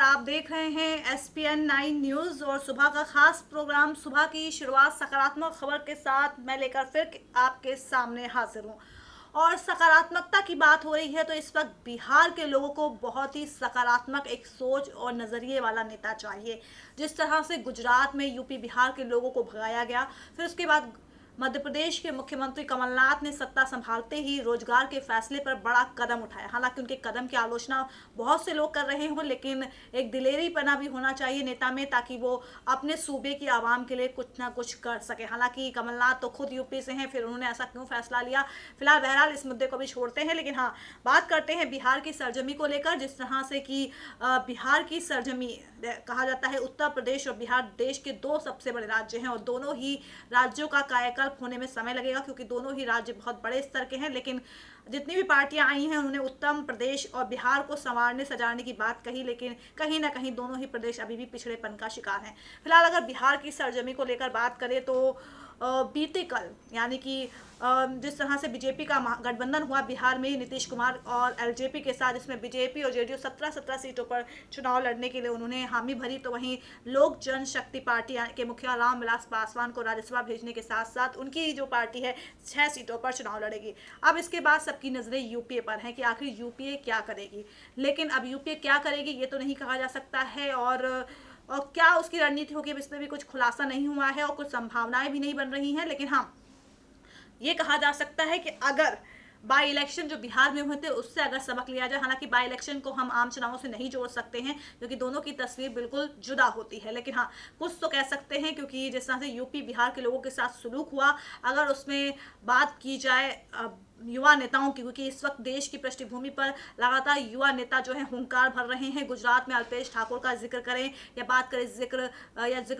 आप देख रहे हैं SPN 9 न्यूज़ और सुबह का खास प्रोग्राम। सुबह की शुरुआत सकारात्मक खबर के साथ मैं लेकर फिर आपके सामने हाजिर हूँ। और सकारात्मकता की बात हो रही है तो इस वक्त बिहार के लोगों को बहुत ही सकारात्मक एक सोच और नज़रिए वाला नेता चाहिए। जिस तरह से गुजरात में यूपी बिहार के लोगों को भगाया गया, फिर उसके बाद मध्य प्रदेश के मुख्यमंत्री कमलनाथ ने सत्ता संभालते ही रोजगार के फैसले पर बड़ा कदम उठाया। हालांकि उनके कदम की आलोचना बहुत से लोग कर रहे हों, लेकिन एक दिलेरीपना भी होना चाहिए नेता में, ताकि वो अपने सूबे की आवाम के लिए कुछ ना कुछ कर सके। हालांकि कमलनाथ तो खुद यूपी से हैं, फिर उन्होंने ऐसा क्यों फैसला लिया, फिलहाल बहरहाल इस मुद्दे को भी छोड़ते हैं। लेकिन हाँ, बात करते हैं बिहार की सरजमी को लेकर। जिस तरह से कि बिहार की सरजमी कहा जाता है, उत्तर प्रदेश और बिहार देश के दो सबसे बड़े राज्य हैं और दोनों ही राज्यों का कायाकल्प होने में समय लगेगा, क्योंकि दोनों ही राज्य बहुत बड़े स्तर के हैं। लेकिन जितनी भी पार्टियां आई हैं उन्होंने उत्तर प्रदेश और बिहार को संवारने सजाने की बात कही, लेकिन कहीं ना कहीं दोनों ही प्रदेश अभी भी पिछड़ेपन का शिकार हैं। फिलहाल अगर बिहार की सरजमी को लेकर बात करें तो बीते कल यानी कि जिस तरह से बीजेपी का गठबंधन हुआ बिहार में नीतीश कुमार और एलजेपी के साथ, जिसमें बीजेपी और जेडीयू 17 सीटों पर चुनाव लड़ने के लिए उन्होंने हामी भरी, तो वहीं लोक जनशक्ति पार्टी के मुखिया रामविलास पासवान को राज्यसभा भेजने के साथ साथ उनकी जो पार्टी है 6 सीटों पर चुनाव लड़ेगी। अब इसके बाद सबकी नजरें यूपीए पर हैं कि आखिर यूपीए क्या करेगी। लेकिन अब यूपीए क्या करेगी ये तो नहीं कहा जा सकता है, और क्या उसकी रणनीति होगी इस पर भी कुछ खुलासा नहीं हुआ है और कुछ संभावनाएं भी नहीं बन रही हैं। लेकिन हाँ, ये कहा जा सकता है कि अगर बाई इलेक्शन जो बिहार में हुए थे उससे अगर सबक लिया जाए, हालांकि बाई इलेक्शन को हम आम चुनावों से नहीं जोड़ सकते हैं क्योंकि दोनों की तस्वीर बिल्कुल जुदा होती है, लेकिन हाँ कुछ तो कह सकते हैं, क्योंकि जिस तरह से यूपी बिहार के लोगों के साथ सलूक हुआ, अगर उसमें बात की जाए युवा नेताओं की, क्योंकि इस वक्त देश की पृष्ठभूमि पर लगातार युवा नेता जो है हुंकार भर रहे हैं। गुजरात में अल्पेश ठाकुर का जिक्र करें या बात करें जिक्र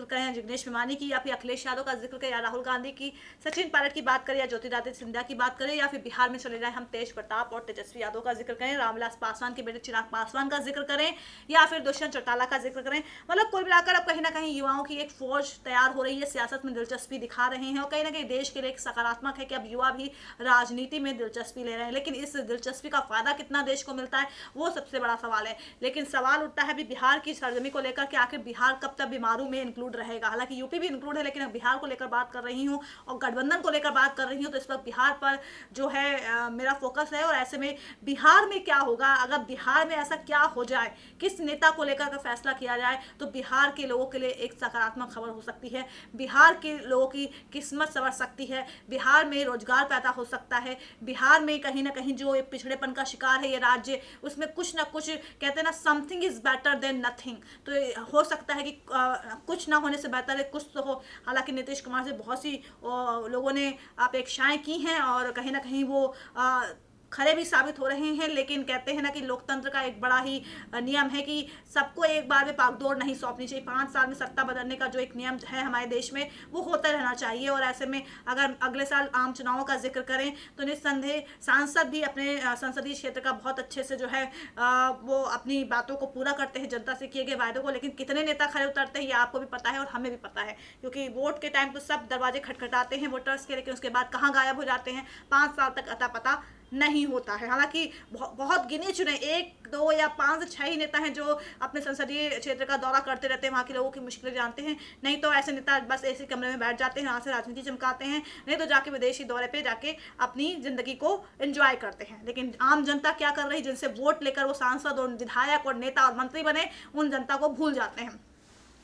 करें जिग्नेश मेवानी की, या फिर अखिलेश यादव का जिक्र करें, या राहुल गांधी की, सचिन पायलट की बात करें, या ज्योतिरादित्य सिंधिया की बात करें, या फिर बिहार में चले जाए हम तेज प्रताप और तेजस्वी यादव का जिक्र करें, रामविलास पासवान के बेटे चिराग पासवान का जिक्र करें, या फिर दुष्यंत चौटाला का जिक्र करें। मतलब कुल मिलाकर अब कहीं ना कहीं युवाओं की एक फौज तैयार हो रही है, सियासत में दिलचस्पी दिखा रहे हैं, और कहीं ना कहीं देश के लिए एक सकारात्मक है कि अब युवा भी राजनीति में दिलचस्पी ले रहे हैं। लेकिन इस दिलचस्पी का फायदा कितना देश को मिलता है वो सबसे बड़ा सवाल है। लेकिन सवाल उठता है भी बिहार की सरजमी को लेकर कि आखिर बिहार कब तक बीमारू में इंक्लूड रहेगा। हालांकि यूपी भी इंक्लूड है, लेकिन बिहार को लेकर बात कर रही हूँ और गठबंधन को लेकर बात कर रही हूँ, तो इस वक्त बिहार पर जो है मेरा फोकस है। और ऐसे में बिहार में क्या होगा, अगर बिहार में ऐसा क्या हो जाए, किस नेता को लेकर अगर फैसला किया जाए तो बिहार के लोगों के लिए एक सकारात्मक खबर हो सकती है, बिहार के लोगों की किस्मत संवर सकती है, बिहार में रोजगार पैदा हो सकता है, बिहार में कहीं ना कहीं जो पिछड़ेपन का शिकार है ये राज्य, उसमें कुछ ना कुछ कहते हैं ना, something is better than nothing. तो हो सकता है कि कुछ ना होने से बेहतर है कुछ तो हो। हालांकि नीतीश कुमार से बहुत सी लोगों ने अपेक्षाएं की हैं और कहीं ना कहीं वो खरे भी साबित हो रहे हैं, लेकिन कहते हैं ना कि लोकतंत्र का एक बड़ा ही नियम है कि सबको एक बार में पागदौड़ नहीं सौंपनी चाहिए। 5 साल में सत्ता बदलने का जो एक नियम है हमारे देश में वो होता रहना चाहिए। और ऐसे में अगर अगले साल आम चुनावों का जिक्र करें तो निस्संदेह सांसद भी अपने संसदीय क्षेत्र का बहुत अच्छे से जो है वो अपनी बातों को पूरा करते हैं, जनता से किए गए वायदों को। लेकिन कितने नेता खड़े उतरते हैं ये आपको भी पता है और हमें भी पता है, क्योंकि वोट के टाइम तो सब दरवाजे खटखटाते हैं वोटर्स के, लेकिन उसके बाद कहाँ गायब हो जाते हैं, 5 साल तक अता पता नहीं होता है। हालांकि बहुत गिने चुने 1, 2 या 5 से 6 ही नेता हैं जो अपने संसदीय क्षेत्र का दौरा करते रहते हैं, वहाँ के लोगों की मुश्किलें जानते हैं। नहीं तो ऐसे नेता बस ऐसे कमरे में बैठ जाते हैं, यहाँ से राजनीति चमकाते हैं, नहीं तो जाके विदेशी दौरे पे जाके अपनी जिंदगी को एंजॉय करते हैं। लेकिन आम जनता क्या कर रही, जिनसे वोट लेकर वो सांसद और विधायक और नेता और मंत्री बने, उन जनता को भूल जाते हैं।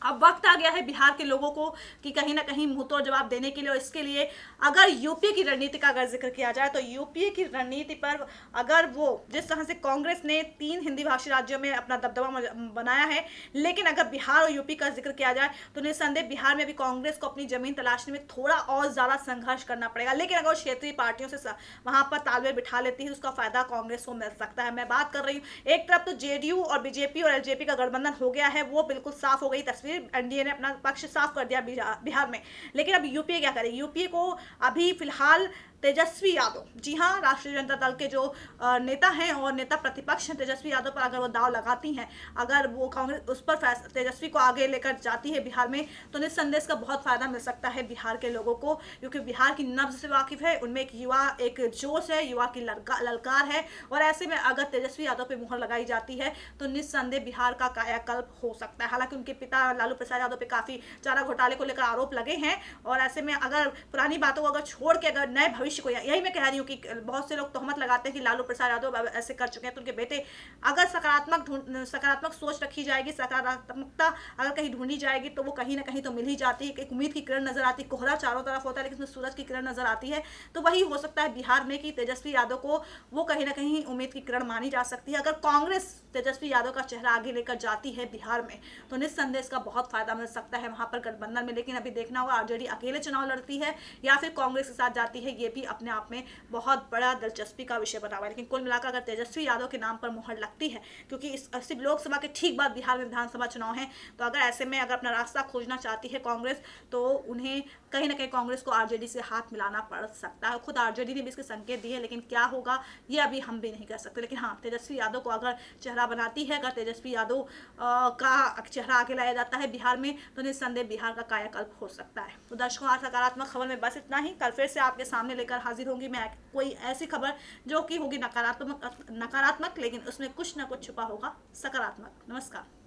अब वक्त आ गया है बिहार के लोगों को कि कहीं ना कहीं मुंहतोड़ जवाब देने के लिए। और इसके लिए अगर यूपी की रणनीति का अगर जिक्र किया जाए तो यूपी की रणनीति पर अगर वो जिस तरह से कांग्रेस ने 3 हिंदी भाषी राज्यों में अपना दबदबा बनाया है, लेकिन अगर बिहार और यूपी का जिक्र किया जाए तो निस्संदेह बिहार में भी कांग्रेस को अपनी जमीन तलाशने में थोड़ा और ज़्यादा संघर्ष करना पड़ेगा। लेकिन अगर क्षेत्रीय पार्टियों से वहाँ पर तालमेल बिठा लेती है उसका फायदा कांग्रेस को मिल सकता है। मैं बात कर रही हूँ, एक तरफ तो जेडीयू और बीजेपी और एलजेपी का गठबंधन हो गया है, वो बिल्कुल साफ हो गई तस्वीर, एनडीए ने अपना पक्ष साफ कर दिया बिहार में। लेकिन अब यूपीए क्या करे, यूपीए को अभी फिलहाल तेजस्वी यादव, जी हाँ, राष्ट्रीय जनता दल के जो नेता हैं और नेता प्रतिपक्ष हैं तेजस्वी यादव पर अगर वो दाव लगाती हैं, अगर वो कांग्रेस उस पर तेजस्वी को आगे लेकर जाती है बिहार में, तो निस्संदेह इसका बहुत फायदा मिल सकता है बिहार के लोगों को, क्योंकि बिहार की नब्ज से वाकिफ है, उनमें एक युवा, एक जोश है, युवा की ललकार है। और ऐसे में अगर तेजस्वी यादव पे मुहर लगाई जाती है तो निस्संदेह बिहार का कायाकल्प हो सकता है। हालांकि उनके पिता लालू प्रसाद यादव पे काफी चारा घोटाले को लेकर आरोप लगे हैं, और ऐसे में अगर पुरानी बातों को अगर छोड़ के अगर नए भविष्य को, यही मैं कह रही हूँ कि बहुत से लोग तोहमत लगाते हैं कि लालू प्रसाद यादव ऐसे कर चुके हैं, तो उनके बेटे, अगर सकारात्मक सोच रखी जाएगी, सकारात्मकता अगर कहीं ढूंढी जाएगी, तो वो कहीं ना कहीं तो मिल ही जाती है। एक उम्मीद की किरण नजर आती है, कोहरा चारों तरफ होता है लेकिन उसमें सूरज की किरण नजर आती है। तो वही हो सकता है बिहार में कि तेजस्वी यादव को वो कहीं ना कहीं उम्मीद की किरण मानी जा सकती है। अगर कांग्रेस तेजस्वी यादव का चेहरा आगे लेकर जाती है बिहार में, तो निस्संदेह इसका बहुत फायदा मिल सकता है वहां पर गठबंधन में। लेकिन अभी देखना होगा आरजेडी अकेले चुनाव लड़ती है या फिर कांग्रेस के साथ जाती है, ये भी अपने आप में बहुत बड़ा दिलचस्पी का विषय बना हुआ है। लेकिन कुल मिलाकर अगर तेजस्वी यादव के नाम पर मुहर लगती है, क्योंकि इस सिर्फ लोकसभा के ठीक बाद बिहार में विधानसभा चुनाव है, तो अगर ऐसे में अगर अपना रास्ता खोजना चाहती है कांग्रेस, तो उन्हें कहीं ना कहीं कांग्रेस को आरजेडी से हाथ मिलाना पड़ सकता है। खुद आरजेडी ने भी इसके संकेत दिए, लेकिन क्या होगा ये अभी हम भी नहीं कह सकते। लेकिन हाँ, तेजस्वी यादव को अगर चेहरा बनाती है, अगर तेजस्वी यादव का चेहरा आगे लाया जाता है बिहार में, तो निस्संदेह बिहार का कायाकल्प हो सकता है। तो दर्शकों, आज सकारात्मक खबर में बस इतना ही। कल फिर से आपके सामने लेकर हाजिर होंगी मैं कोई ऐसी खबर जो कि होगी नकारात्मक, लेकिन उसमें कुछ ना कुछ छुपा होगा सकारात्मक। नमस्कार।